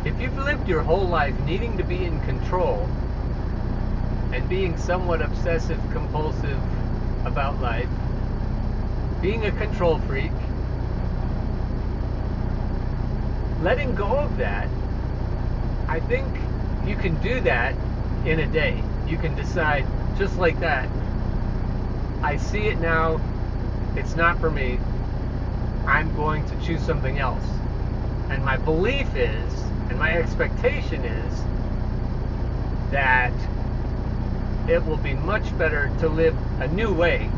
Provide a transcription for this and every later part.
If you've lived your whole life needing to be in control and being somewhat obsessive compulsive about life, being a control freak, letting go of that, I think you can do that in a day. You can decide just like that, I see it now, it's not for me, I'm going to choose something else. And my belief is, and my expectation is, that it will be much better to live a new way.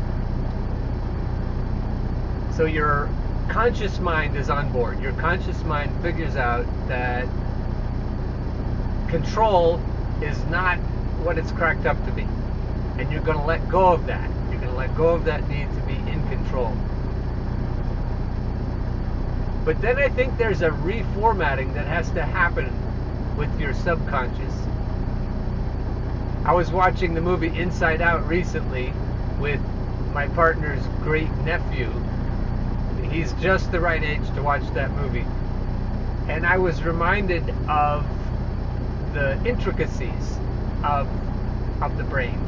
So your conscious mind is on board. Your conscious mind figures out that control is not what it's cracked up to be. And you're going to let go of that. You're going to let go of that need to be in control. But then I think there's a reformatting that has to happen with your subconscious. I was watching the movie Inside Out recently with my partner's great nephew. He's just the right age to watch that movie. And I was reminded of the intricacies of the brain.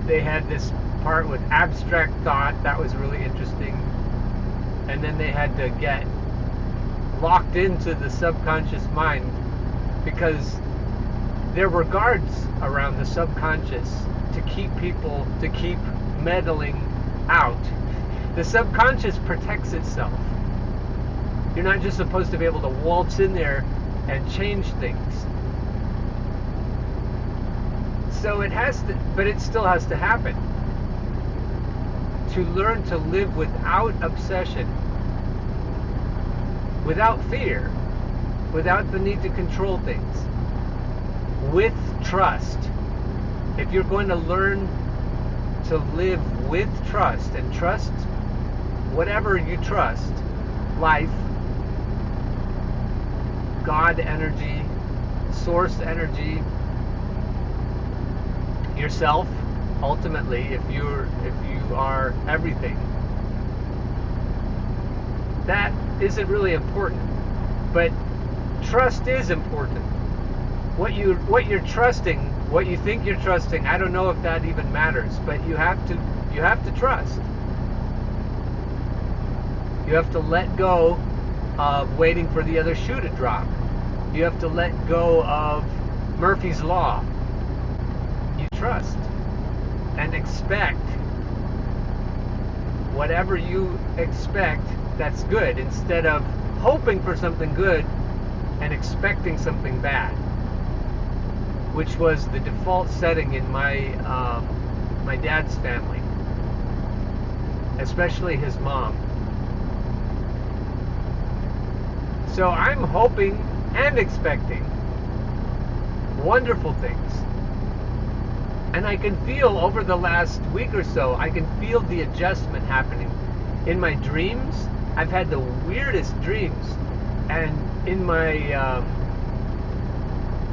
They had this part with abstract thought that was really interesting. And then they had to get locked into the subconscious mind because there were guards around the subconscious to keep meddling out. The subconscious protects itself. You're not just supposed to be able to waltz in there and change things. So it has to, but it still has to happen. To learn to live without obsession, without fear, without the need to control things, with trust. If you're going to learn to live with trust, and trust whatever you trust, life, God energy, source energy, yourself, ultimately, if you are everything, that isn't really important. But trust is important. What you're trusting, what you think you're trusting, I don't know if that even matters, but you have to trust. You have to let go of waiting for the other shoe to drop. You have to let go of Murphy's Law. You trust and expect whatever you expect that's good, instead of hoping for something good and expecting something bad, which was the default setting in my dad's family, especially his mom. So I'm hoping and expecting wonderful things. And I can feel over the last week or so, I can feel the adjustment happening. In my dreams, I've had the weirdest dreams. And in my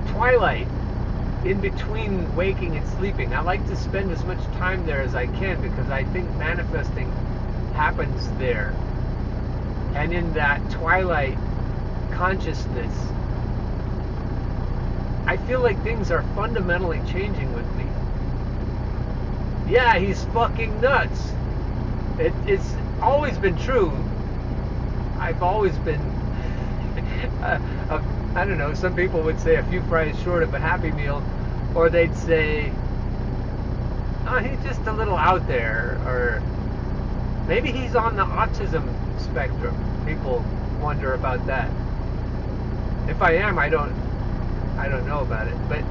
twilight, in between waking and sleeping, I like to spend as much time there as I can, because I think manifesting happens there. And in that twilight consciousness, I feel like things are fundamentally changing with me. Yeah, he's fucking nuts. It's always been true. I've always been, I don't know, some people would say a few fries short of a Happy Meal, or they'd say, oh, he's just a little out there, or maybe he's on the autism spectrum. People wonder about that. If I am, I don't know about it, but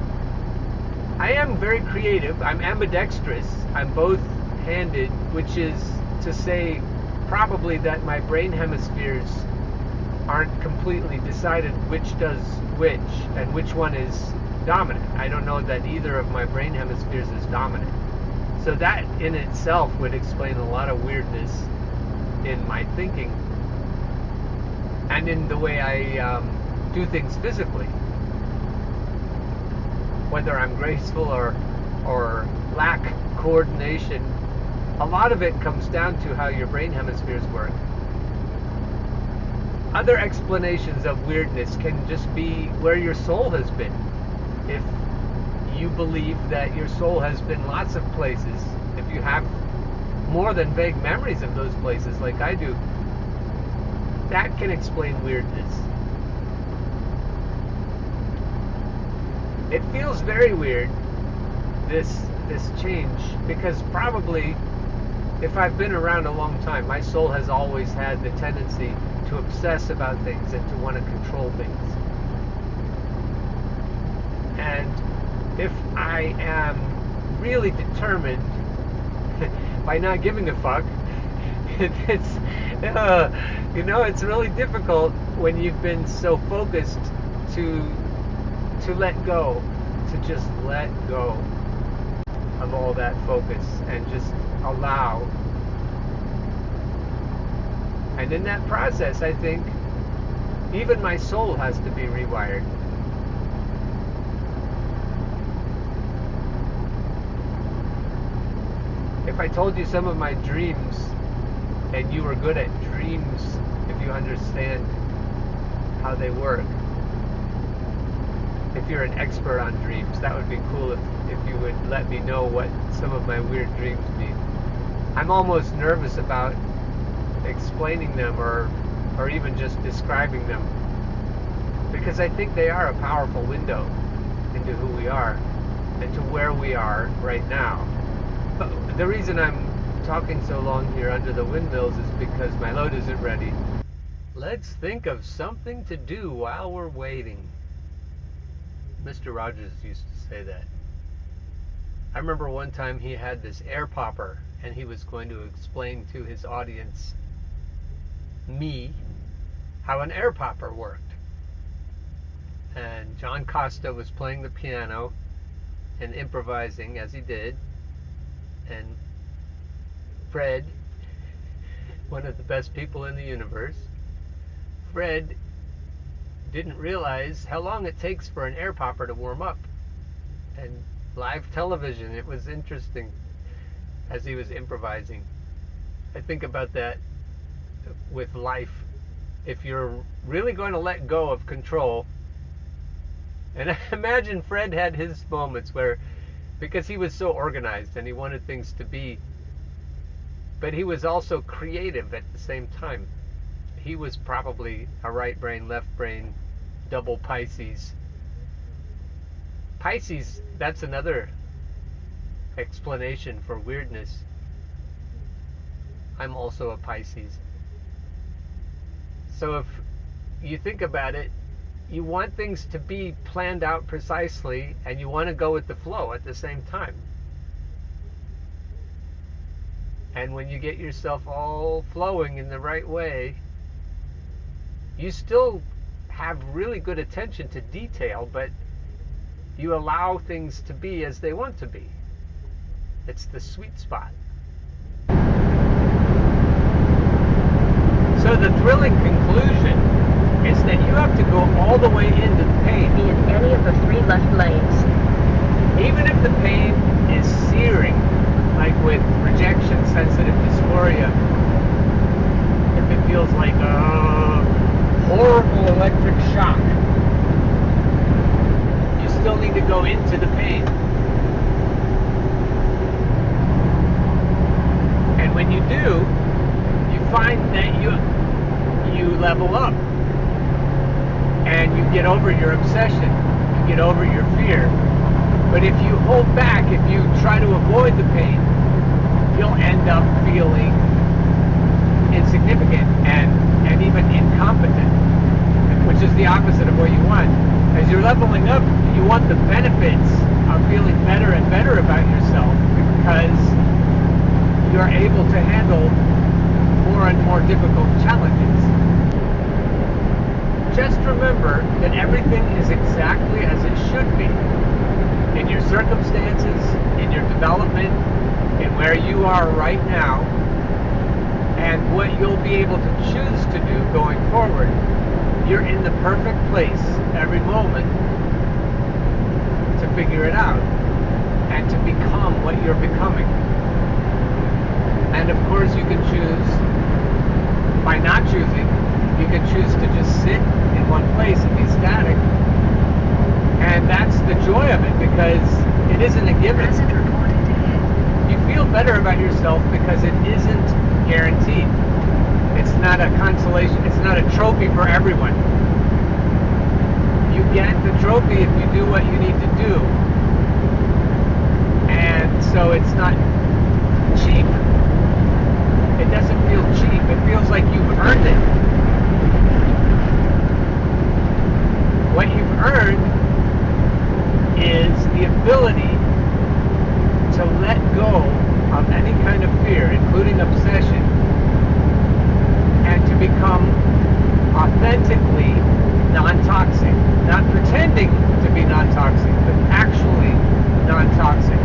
I am very creative. I'm ambidextrous. I'm both-handed, which is to say probably that my brain hemispheres aren't completely decided which does which and which one is dominant. I don't know that either of my brain hemispheres is dominant. So that in itself would explain a lot of weirdness in my thinking and in the way I do things physically. Whether I'm graceful or lack coordination, a lot of it comes down to how your brain hemispheres work. other explanations of weirdness can just be where your soul has been. If you believe that your soul has been lots of places, if you have more than vague memories of those places like I do, that can explain weirdness. It feels very weird, this change, because probably if I've been around a long time, my soul has always had the tendency to obsess about things and to want to control things. And if I am really determined by not giving a fuck, it's really difficult when you've been so focused to let go, to just let go of all that focus and just allow. And in that process, I think even my soul has to be rewired. If I told you some of my dreams, and you were good at dreams, if you understand how they work, if you're an expert on dreams, that would be cool if you would let me know what some of my weird dreams mean. I'm almost nervous about explaining them or even just describing them, because I think they are a powerful window into who we are and to where we are right now. But the reason I'm talking so long here under the windmills is because my load isn't ready. Let's think of something to do while we're waiting. Mr. Rogers used to say that. I remember one time he had this air popper, and he was going to explain to his audience, me, how an air popper worked. And John Costa was playing the piano and improvising as he did, and Fred, one of the best people in the universe, Fred didn't realize how long it takes for an air popper to warm up. And live television, it was interesting as he was improvising. I think about that with life. If you're really going to let go of control, and I imagine Fred had his moments where, because he was so organized and he wanted things to be, but he was also creative at the same time. He was probably a right brain, left brain, double Pisces. Pisces, that's another explanation for weirdness. I'm also a Pisces. So if you think about it, you want things to be planned out precisely, and you want to go with the flow at the same time. And when you get yourself all flowing in the right way, you still have really good attention to detail, but you allow things to be as they want to be. It's the sweet spot. So the thrilling conclusion is that you have to go all the way into the pain. Be in any of the 3 left lanes. Even if the pain is searing, like with rejection sensitive dysphoria, if it feels like a horrible electric shock, you still need to go into the pain. And when you do, you find that you level up, and you get over your obsession, you get over your fear. But if you hold back, if you try to avoid the pain, you'll end up feeling insignificant and even incompetent, which is the opposite of what you want. As you're leveling up, you want the benefits of feeling better and better about yourself, because you're able to handle more and more difficult challenges. Just remember that everything is exactly as it should be. In your circumstances, in your development, in where you are right now, and what you'll be able to choose to do going forward. You're in the perfect place every moment to figure it out and to become what you're becoming. And of course you can choose by not choosing, You can choose to just sit in one place and be static. And that's the joy of it, because it isn't a given. Present reported to hit. You feel better about yourself because it isn't guaranteed. It's not a consolation. It's not a trophy for everyone. You get the trophy if you do what you need to do. And so it's not cheap. It doesn't feel cheap. It feels like you've earned it. What you've earned is the ability to let go of any kind of fear, including obsession, and to become authentically non-toxic. Not pretending to be non-toxic, but actually non-toxic.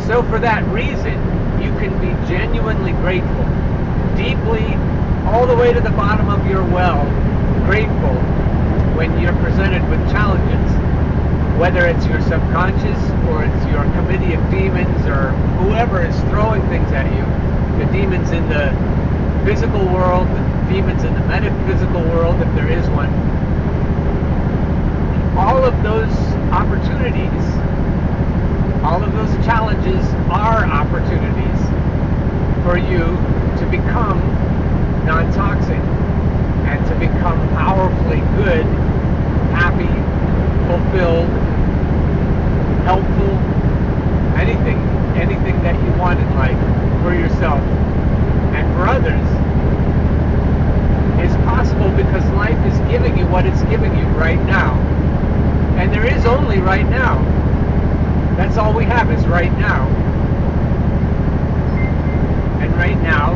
So for that reason, you can be genuinely grateful, deeply, all the way to the bottom of your well, grateful when you're presented with challenges, whether it's your subconscious or it's your committee of demons or whoever is throwing things at you, the demons in the physical world, the demons in the metaphysical world, if there is one. All of those opportunities, all of those challenges are opportunities for you to become non-toxic and to become powerfully good, happy, fulfilled, helpful, anything that you want in life for yourself and for others is possible because life is giving you what it's giving you right now. And there is only right now. That's all we have is right now. And right now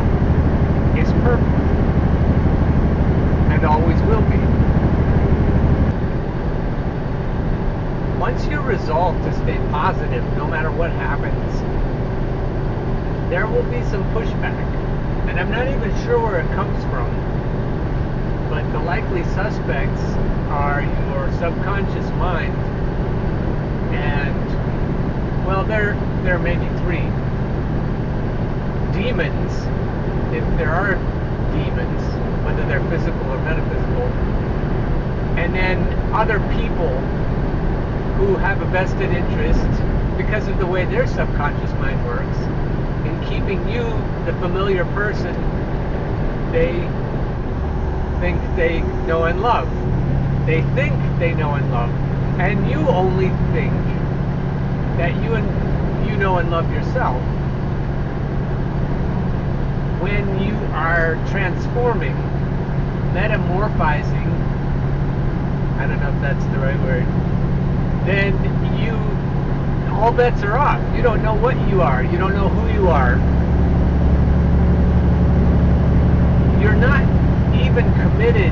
is perfect. And always will be. Once you're resolved to stay positive, no matter what happens, there will be some pushback. And I'm not even sure where it comes from. But the likely suspects are your subconscious mind. And, well, there may be three. Demons, if there are demons, whether they're physical or metaphysical. And then other people who have a vested interest, because of the way their subconscious mind works, in keeping you, the familiar person, they think they know and love. They think they know and love. And you only think that you know and love yourself. When you are transforming, metamorphizing, I don't know if that's the right word, then all bets are off. You don't know what you are. You don't know who you are. You're not even committed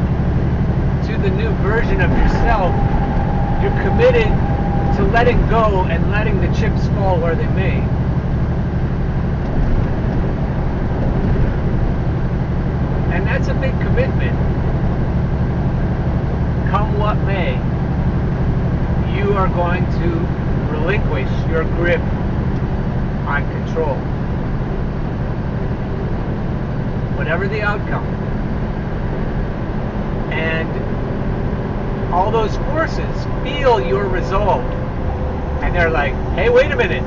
to the new version of yourself. You're committed to letting go and letting the chips fall where they may. And that's a big commitment. Come what may, you are going to relinquish your grip on control. Whatever the outcome. And all those forces feel your resolve. And they're like, hey, wait a minute.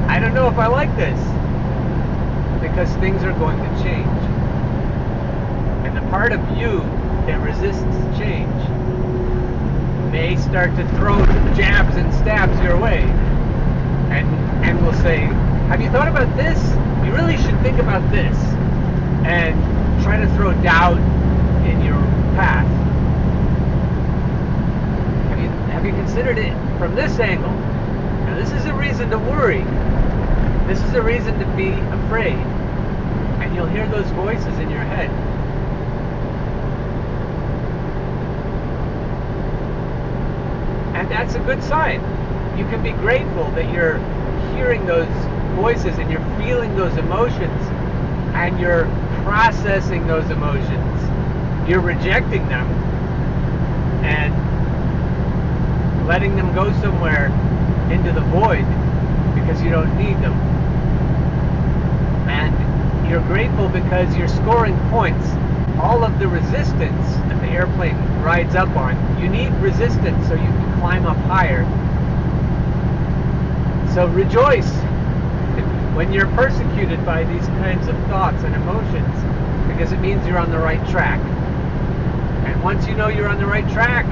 I don't know if I like this. Because things are going to change. And the part of you that resists change may start to throw jabs and stabs your way. And will say, have you thought about this? You really should think about this. And try to throw doubt in your path. Have you considered it from this angle? Now this is a reason to worry. This is a reason to be afraid. And you'll hear those voices in your head. And that's a good sign. You can be grateful that you're hearing those voices and you're feeling those emotions and you're processing those emotions. You're rejecting them and letting them go somewhere into the void because you don't need them. And You're grateful because you're scoring points. All of the resistance that the airplane rides up on, you need resistance so you can climb up higher. So rejoice when you're persecuted by these kinds of thoughts and emotions, because it means you're on the right track. And once you know you're on the right track,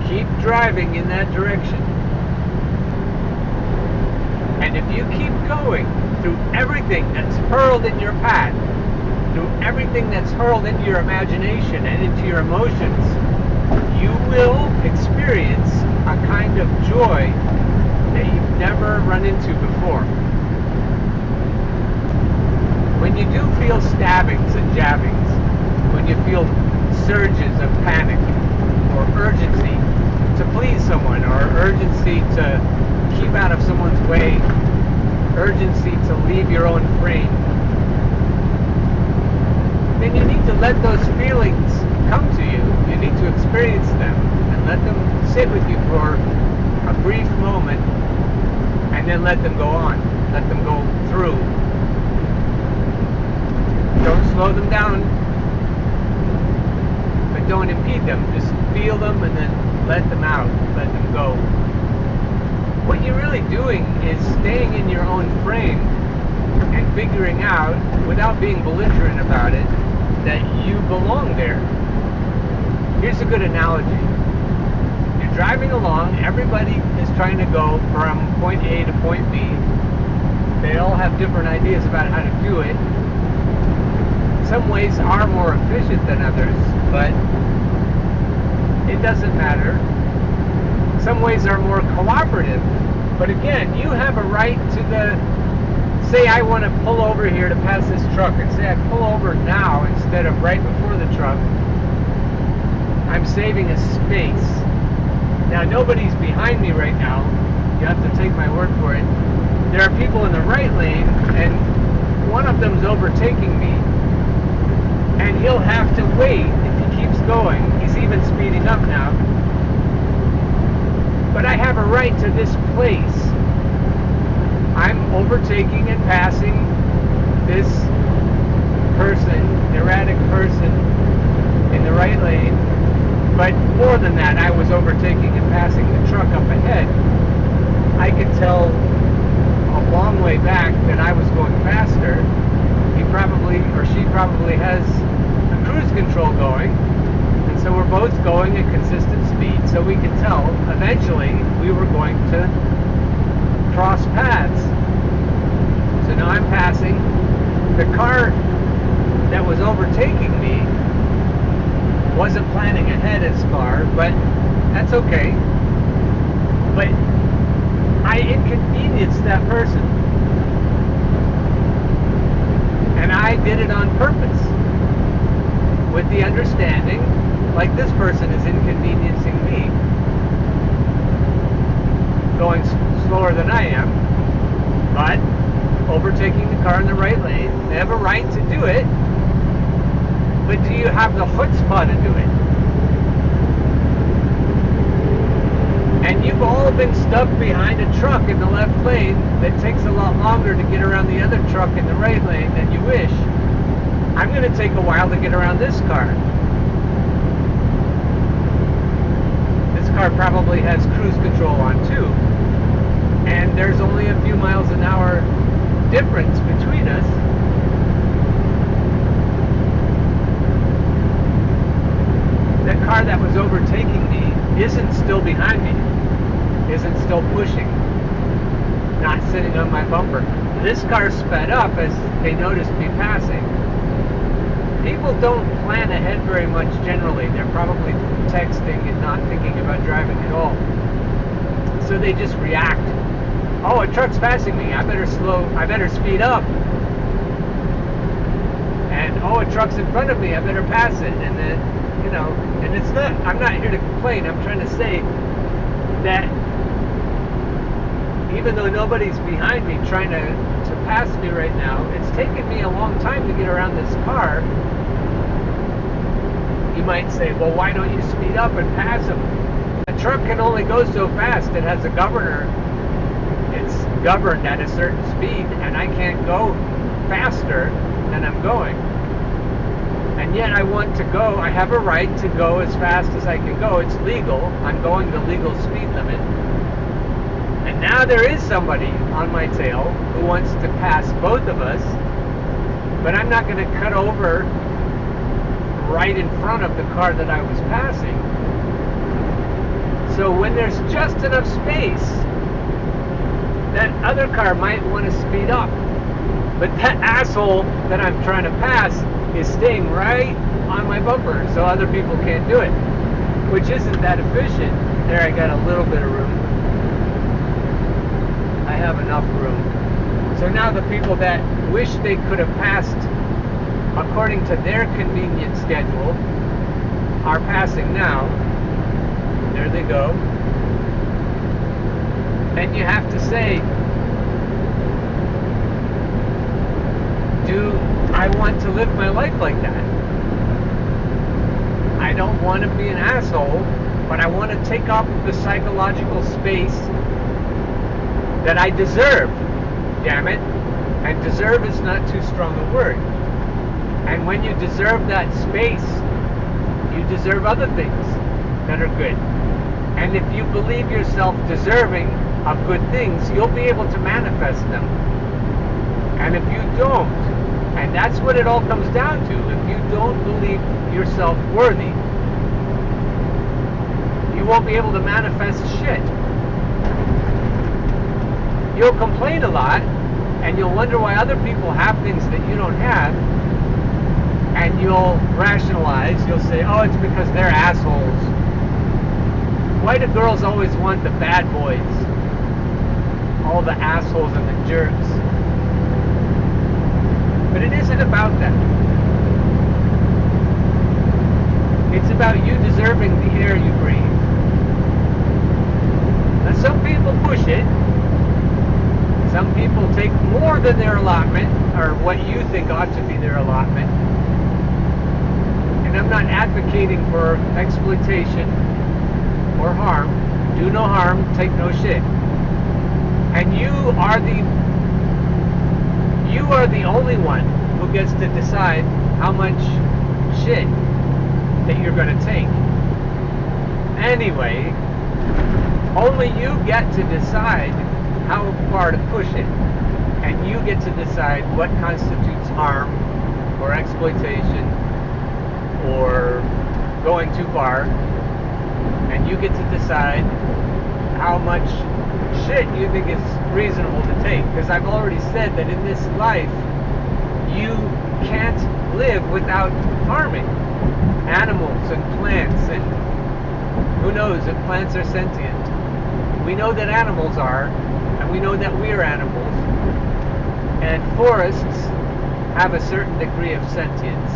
keep driving in that direction. And if you keep going through everything that's hurled in your path, through everything that's hurled into your imagination and into your emotions, you will experience a kind of joy that you've never run into before. When you do feel stabbings and jabbings, when you feel surges of panic or urgency to please someone, or urgency to keep out of someone's way, urgency to leave your own frame, then you need to let those feelings come to you. You need to experience them and let them sit with you for a brief moment, and then let them go on. Let them go through. Don't slow them down, but don't impede them. Just feel them and then let them out. Let them go. What you're really doing is staying in your own frame and figuring out, without being belligerent about it, that you belong there. Here's a good analogy. You're driving along, everybody is trying to go from point A to point B. They all have different ideas about how to do it. Some ways are more efficient than others, but it doesn't matter. Some ways are more cooperative, but again, you have a right to say I want to pull over here to pass this truck, and say I pull over now instead of right before the truck. I'm saving a space. Now, nobody's behind me right now. You have to take my word for it. There are people in the right lane, and one of them's overtaking me, and he'll have to wait if he keeps going. He's even speeding up now. But I have a right to this place. I'm overtaking and passing this person, erratic person, in the right lane. But more than that, I was overtaking and passing the truck up ahead. I could tell a long way back that I was going faster. He probably, or she probably, has the cruise control going. And so we're both going at consistent speed, so we could tell eventually we were going to cross paths. So now I'm passing. The car that was overtaking me wasn't planning ahead as far, but that's okay. But I inconvenienced that person. And I did it on purpose, with the understanding, like this person is inconveniencing me, going slower than I am, but overtaking the car in the right lane. They have a right to do it, but do you have the chutzpah to do it? And you've all been stuck behind a truck in the left lane that takes a lot longer to get around the other truck in the right lane than you wish. I'm going to take a while to get around this car. This car probably has cruise control on too. And there's only a few miles an hour difference between us. The car that was overtaking me isn't still behind me, isn't still pushing, not sitting on my bumper. This car sped up as they noticed me passing. People don't plan ahead very much generally. They're probably texting and not thinking about driving at all. So they just react. Oh, a truck's passing me. I better speed up. And oh, a truck's in front of me. I better pass it. And then, and it's not, I'm not here to complain. I'm trying to say that even though nobody's behind me trying to pass me right now, it's taken me a long time to get around this car. You might say, well, why don't you speed up and pass them? A truck can only go so fast. It has a governor. It's governed at a certain speed, and I can't go faster than I'm going. And yet I want to go, I have a right to go as fast as I can go. It's legal. I'm going the legal speed limit. And now there is somebody on my tail who wants to pass both of us, but I'm not going to cut over right in front of the car that I was passing. So when there's just enough space, that other car might want to speed up. But that asshole that I'm trying to pass is staying right on my bumper, so other people can't do it, which isn't that efficient. There, I got a little bit of room. I have enough room. So now the people that wish they could have passed according to their convenient schedule are passing now. There they go. And you have to say, do I want to live my life like that? I don't want to be an asshole, but I want to take up the psychological space that I deserve. Damn it. And deserve is not too strong a word. And when you deserve that space, you deserve other things that are good. And if you believe yourself deserving of good things, you'll be able to manifest them. And if you don't, and that's what it all comes down to, if you don't believe yourself worthy, you won't be able to manifest shit. You'll complain a lot, and you'll wonder why other people have things that you don't have, and you'll rationalize, you'll say, oh, it's because they're assholes. Why do girls always want the bad boys? All the assholes and the jerks. But it isn't about that. It's about you deserving the air you breathe. Now, some people push it. Some people take more than their allotment, or what you think ought to be their allotment. And I'm not advocating for exploitation or harm. Do no harm, take no shit. And you are the only one who gets to decide how much shit that you're going to take. Anyway, only you get to decide how far to push it. And you get to decide what constitutes harm or exploitation or going too far. And you get to decide how much shit you think is reasonable to take. Because I've already said that in this life, you can't live without harming animals and plants, and who knows if plants are sentient. We know that animals are, and we know that we're animals, and forests have a certain degree of sentience.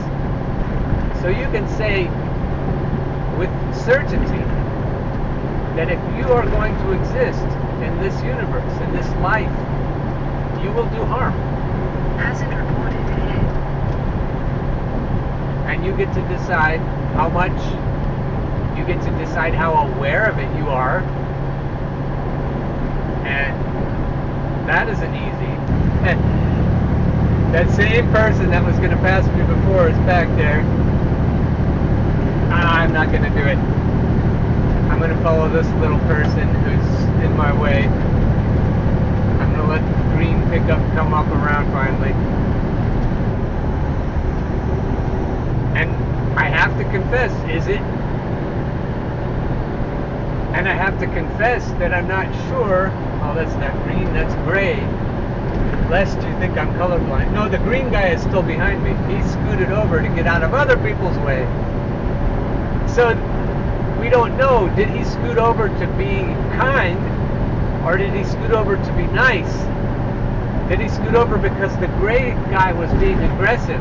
So you can say with certainty that if you are going to exist in this universe, in this life, you will do harm. Hazard reported ahead. And you get to decide how much, you get to decide how aware of it you are. And that isn't easy. And that same person that was going to pass me before is back there. I'm not going to do it. I'm going to follow this little person who's in my way. I'm going to let the green pickup come up around finally. And I have to confess, is it? And I have to confess that I'm not sure. Oh, that's not green, that's gray. Lest you think I'm colorblind. No, the green guy is still behind me. He scooted over to get out of other people's way. So we don't know, did he scoot over to be kind, or did he scoot over to be nice? Did he scoot over because the gray guy was being aggressive?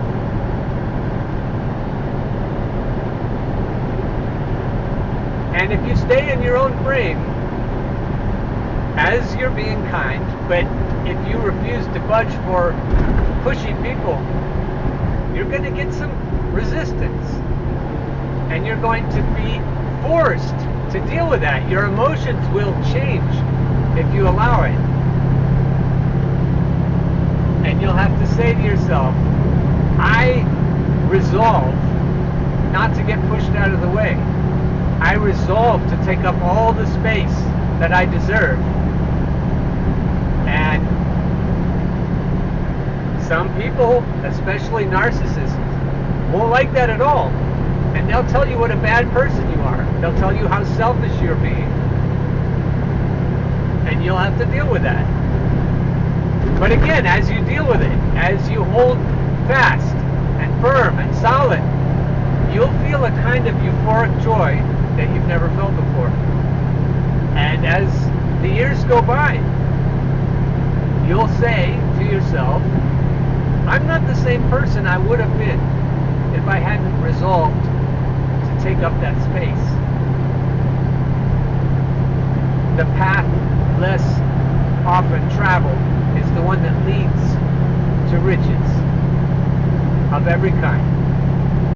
And if you stay in your own frame, as you're being kind, but if you refuse to budge for pushy people, you're going to get some resistance. And you're going to be forced to deal with that. Your emotions will change if you allow it. And And you'll have to say to yourself, I resolve not to get pushed out of the way. I resolve to take up all the space that I deserve. And some people, especially narcissists, won't like that at all. And they'll tell you what a bad person you are. They'll tell you how selfish you're being. And you'll have to deal with that. But again, as you deal with it, as you hold fast and firm and solid, you'll feel a kind of euphoric joy that you've never felt before. And as the years go by, you'll say to yourself, I'm not the same person I would have been if I hadn't resolved to take up that space. The path less often traveled is the one that leads to riches of every kind.